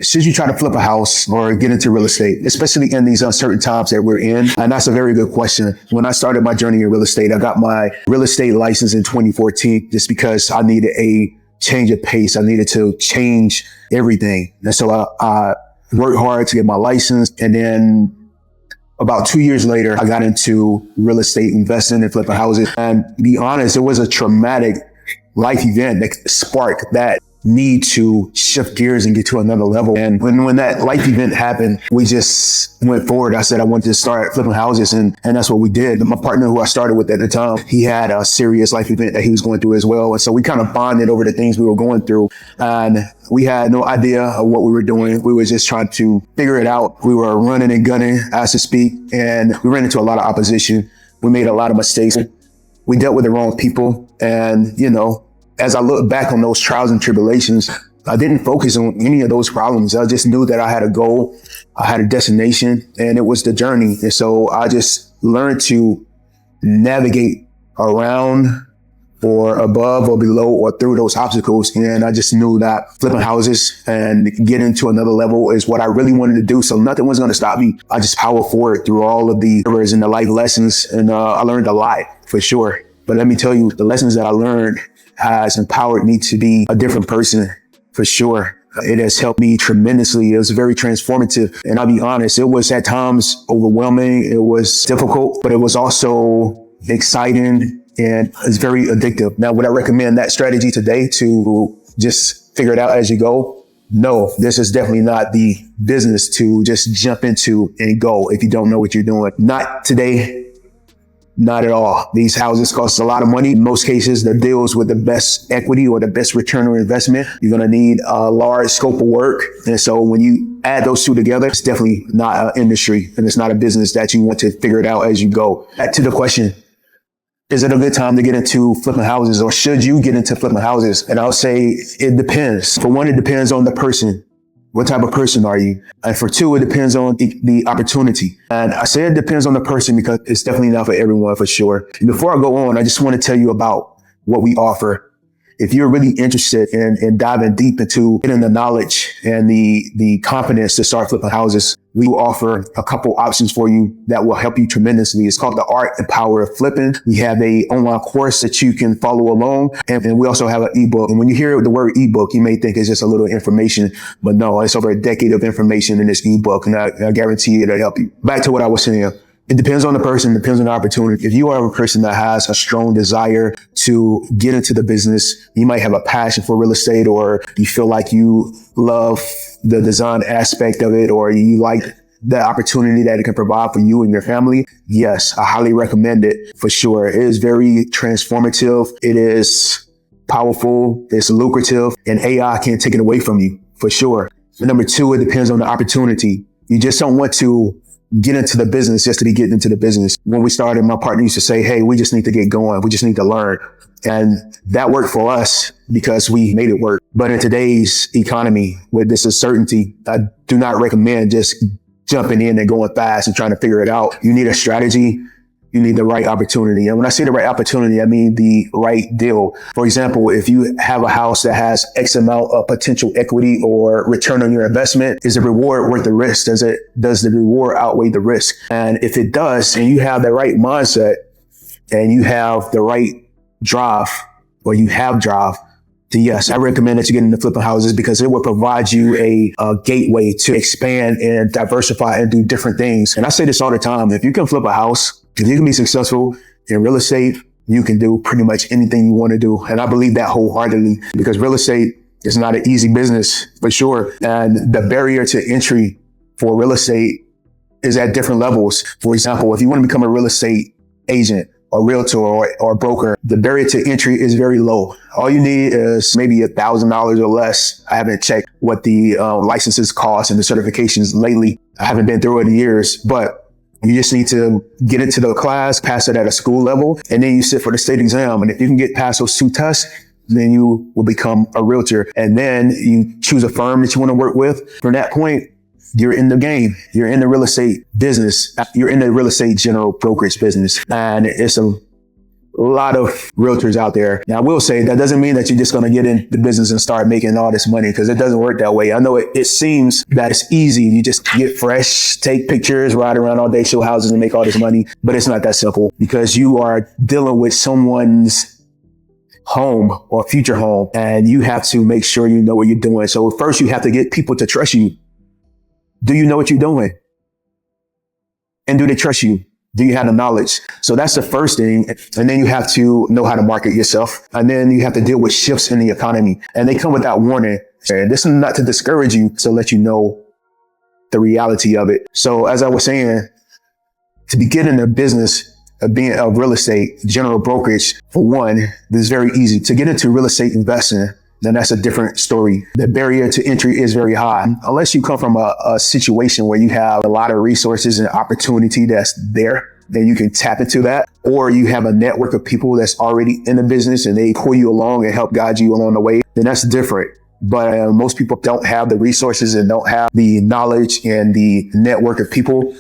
Should you try to flip a house or get into real estate, especially in these uncertain times that we're in? And that's a very good question. When I started my journey in real estate, I got my real estate license in 2014 just because I needed a change of pace. I needed to change everything. And so I worked hard to get my license. And then about 2 years later, I got into real estate investing and flipping houses. And to be honest, it was a traumatic life event that sparked that need to shift gears and get to another level. And when that life event happened, we just went forward. I said I wanted to start flipping houses, and that's what we did. My partner who I started with at the time, he had a serious life event that he was going through as well. And so we kind of bonded over the things we were going through, and we had no idea of what we were doing. We were just trying to figure it out. We were running and gunning, as to speak, and we ran into a lot of opposition. We made a lot of mistakes. We dealt with the wrong people, and as I look back on those trials and tribulations, I didn't focus on any of those problems. I just knew that I had a goal, I had a destination, and it was the journey. And so I just learned to navigate around or above or below or through those obstacles. And I just knew that flipping houses and getting to another level is what I really wanted to do. So nothing was going to stop me. I just powered forward through all of the errors and the life lessons. And I learned a lot for sure. But let me tell you, the lessons that I learned has empowered me to be a different person for sure. It has helped me tremendously. It was very transformative. And I'll be honest, it was at times overwhelming. It was difficult, but it was also exciting and it's very addictive. Now, would I recommend that strategy today to just figure it out as you go? No, this is definitely not the business to just jump into and go if you don't know what you're doing. Not today. Not at all. These houses cost a lot of money. In most cases, the deals with the best equity or the best return on investment, you're going to need a large scope of work. And so when you add those two together, it's definitely not an industry and it's not a business that you want to figure it out as you go. Back to the question, is it a good time to get into flipping houses or should you get into flipping houses? And I'll say it depends. For one, it depends on the person. What type of person are you? And for two, it depends on the opportunity. And I say it depends on the person because it's definitely not for everyone for sure. And before I go on, I just want to tell you about what we offer. If you're really interested in diving deep into getting the knowledge and the confidence to start flipping houses, we will offer a couple options for you that will help you tremendously. It's called The Art and Power of Flipping. We have a online course that you can follow along. And we also have an ebook. And when you hear the word ebook, you may think it's just a little information, but no, it's over a decade of information in this ebook. And I guarantee it'll help you. Back to what I was saying. It depends on the person, depends on the opportunity. If you are a person that has a strong desire to get into the business, you might have a passion for real estate, or you feel like you love the design aspect of it, or you like the opportunity that it can provide for you and your family. Yes, I highly recommend it for sure. It is very transformative. It is powerful. It's lucrative, and AI can't take it away from you for sure. Number two, it depends on the opportunity. You just don't want to get into the business just to be getting into the business. When we started, my partner used to say, hey, we just need to get going. We just need to learn. And that worked for us because we made it work. But in today's economy with this uncertainty, I do not recommend just jumping in and going fast and trying to figure it out. You need a strategy. You need the right opportunity. And when I say the right opportunity, I mean the right deal. For example, if you have a house that has X amount of potential equity or return on your investment, is the reward worth the risk? Does the reward outweigh the risk? And if it does, and you have the right mindset and you have the right drive, or you have drive, then yes, I recommend that you get into flipping houses because it will provide you a gateway to expand and diversify and do different things. And I say this all the time. If you can flip a house, if you can be successful in real estate, you can do pretty much anything you want to do. And I believe that wholeheartedly because real estate is not an easy business for sure. And the barrier to entry for real estate is at different levels. For example, if you want to become a real estate agent or realtor or broker, the barrier to entry is very low. All you need is maybe $1,000 or less. I haven't checked what the licenses cost and the certifications lately. I haven't been through it in years, but you just need to get into the class, pass it at a school level, and then you sit for the state exam. And if you can get past those two tests, then you will become a realtor. And then you choose a firm that you want to work with. From that point, you're in the game. You're in the real estate business. You're in the real estate general brokerage business. And it's a a lot of realtors out there. Now, I will say that doesn't mean that you're just going to get in the business and start making all this money, because it doesn't work that way. I know it seems that it's easy. You just get fresh, take pictures, ride around all day, show houses and make all this money. But it's not that simple, because you are dealing with someone's home or future home, and you have to make sure you know what you're doing. So first you have to get people to trust you. Do you know what you're doing? And do they trust you? Do you have the knowledge? So that's the first thing. And then you have to know how to market yourself. And then you have to deal with shifts in the economy. And they come without warning. And this is not to discourage you, to let you know the reality of it. So as I was saying, to begin in the business of being a real estate, general brokerage, for one, this is very easy. To get into real estate investing, then that's a different story. The barrier to entry is very high. Unless you come from a situation where you have a lot of resources and opportunity that's there, then you can tap into that. Or you have a network of people that's already in the business and they pull you along and help guide you along the way, then that's different. But most people don't have the resources and don't have the knowledge and the network of people.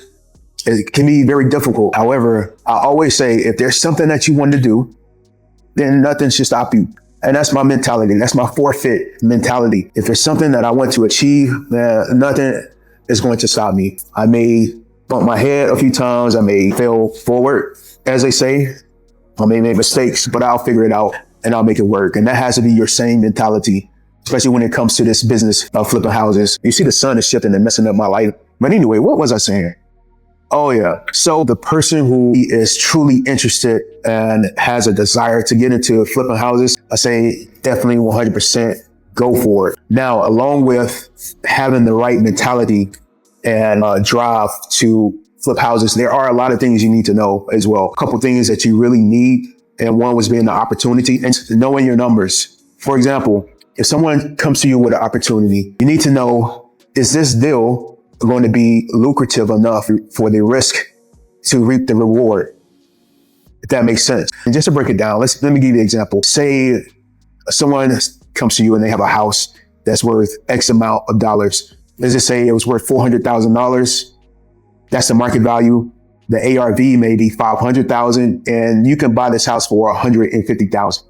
It can be very difficult. However, I always say, if there's something that you want to do, then nothing should stop you. And that's my mentality. That's my forfeit mentality. If there's something that I want to achieve, nothing is going to stop me. I may bump my head a few times. I may fail forward, as they say. I may make mistakes, but I'll figure it out and I'll make it work. And that has to be your same mentality, especially when it comes to this business of flipping houses. You see, the sun is shifting and messing up my life. But anyway, what was I saying? Oh, yeah. So the person who is truly interested and has a desire to get into flipping houses, I say definitely 100% go for it. Now, along with having the right mentality and drive to flip houses, there are a lot of things you need to know as well. A couple things that you really need. And one was being the opportunity and knowing your numbers. For example, if someone comes to you with an opportunity, you need to know, is this deal going to be lucrative enough for the risk to reap the reward? If that makes sense. And just to break it down, let me give you an example. Say someone comes to you and they have a house that's worth X amount of dollars. Let's just say it was worth $400,000. That's the market value. The ARV may be $500,000, and you can buy this house for $150,000.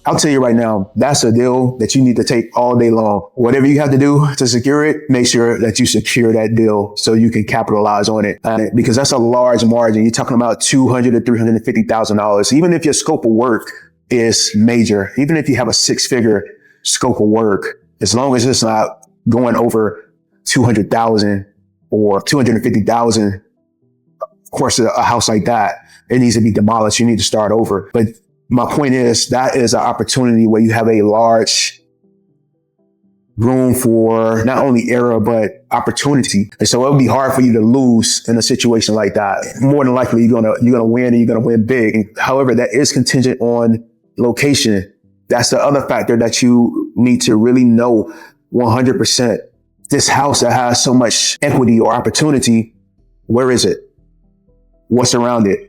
I'll tell you right now, that's a deal that you need to take all day long. Whatever you have to do to secure it, make sure that you secure that deal so you can capitalize on it. Because that's a large margin. You're talking about $200,000 to $350,000. Even if your scope of work is major, even if you have a six-figure scope of work, as long as it's not going over $200,000 or $250,000, of course, a house like that, it needs to be demolished. You need to start over. But my point is, that is an opportunity where you have a large room for not only error, but opportunity. And so it would be hard for you to lose in a situation like that. More than likely, you're gonna win, and you're gonna win big. However, that is contingent on location. That's the other factor that you need to really know 100%. This house that has so much equity or opportunity, where is it? What's around it?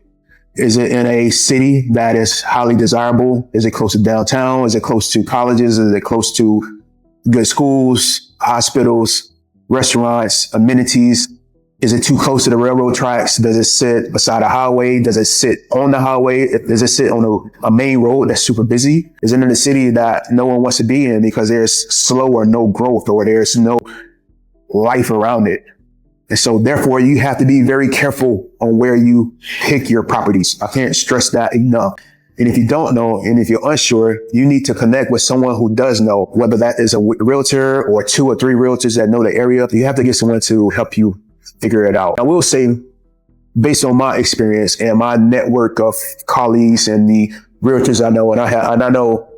Is it in a city that is highly desirable? Is it close to downtown? Is it close to colleges? Is it close to good schools, hospitals, restaurants, amenities? Is it too close to the railroad tracks? Does it sit beside a highway? Does it sit on the highway? Does it sit on a main road that's super busy? Is it in a city that no one wants to be in because there's slow or no growth, or there's no life around it? And so therefore, you have to be very careful on where you pick your properties. I can't stress that enough. And if you don't know, and if you're unsure, you need to connect with someone who does know, whether that is a realtor or 2 or 3 realtors that know the area. You have to get someone to help you figure it out. I will say, based on my experience and my network of colleagues and the realtors I know, and I know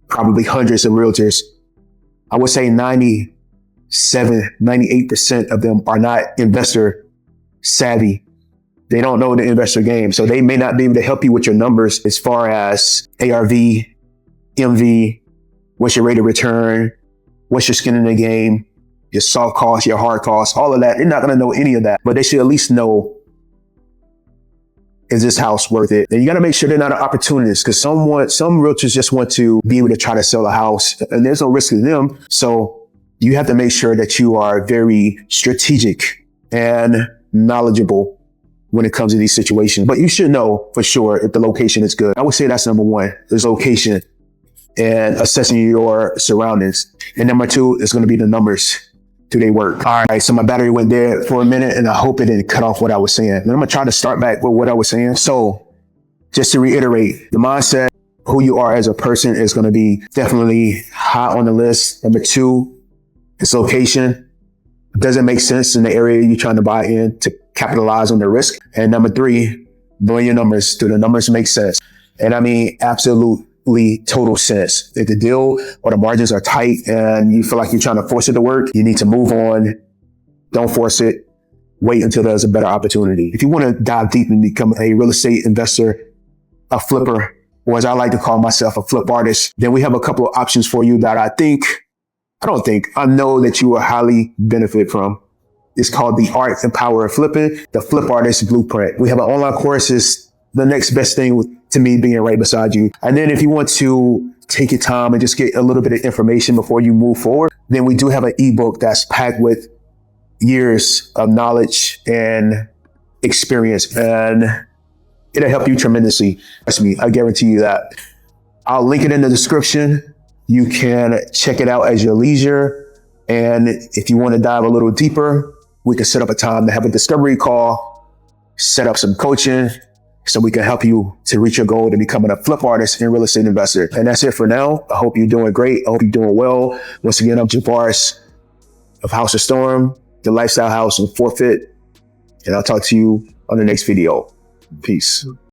probably hundreds of realtors, I would say 98% of them are not investor savvy. They don't know the investor game. So they may not be able to help you with your numbers as far as ARV, MV, what's your rate of return, what's your skin in the game, your soft costs, your hard costs, all of that. They're not going to know any of that, but they should at least know, is this house worth it? And you got to make sure they're not an opportunist, because some realtors just want to be able to try to sell a house, and there's no risk to them. So you have to make sure that you are very strategic and knowledgeable when it comes to these situations. But you should know for sure if the location is good. I would say that's number one, is location and assessing your surroundings. And number two is going to be the numbers. Do they work? All right, so my battery went dead for a minute and I hope it didn't cut off what I was saying. And I'm going to try to start back with what I was saying. So just to reiterate, the mindset, who you are as a person is going to be definitely high on the list. Number two, it's location. Does it make sense in the area you're trying to buy in to capitalize on the risk? And number three, knowing your numbers. Do the numbers make sense? And I mean, absolutely total sense. If the deal or the margins are tight and you feel like you're trying to force it to work, you need to move on. Don't force it. Wait until there's a better opportunity. If you want to dive deep and become a real estate investor, a flipper, or as I like to call myself, a flip artist, then we have a couple of options for you that I know that you will highly benefit from. It's called The Art and Power of Flipping, the Flip Artist Blueprint. We have an online course. It's the next best thing to me being right beside you. And then if you want to take your time and just get a little bit of information before you move forward, then we do have an ebook that's packed with years of knowledge and experience. And it'll help you tremendously. Trust me, I guarantee you that. I'll link it in the description. You can check it out at your leisure. And if you want to dive a little deeper, we can set up a time to have a discovery call, set up some coaching so we can help you to reach your goal to becoming a flip artist and real estate investor. And that's it for now. I hope you're doing great. I hope you're doing well. Once again, I'm Javaris of House of Storm, the Lifestyle House in Forfeit. And I'll talk to you on the next video. Peace.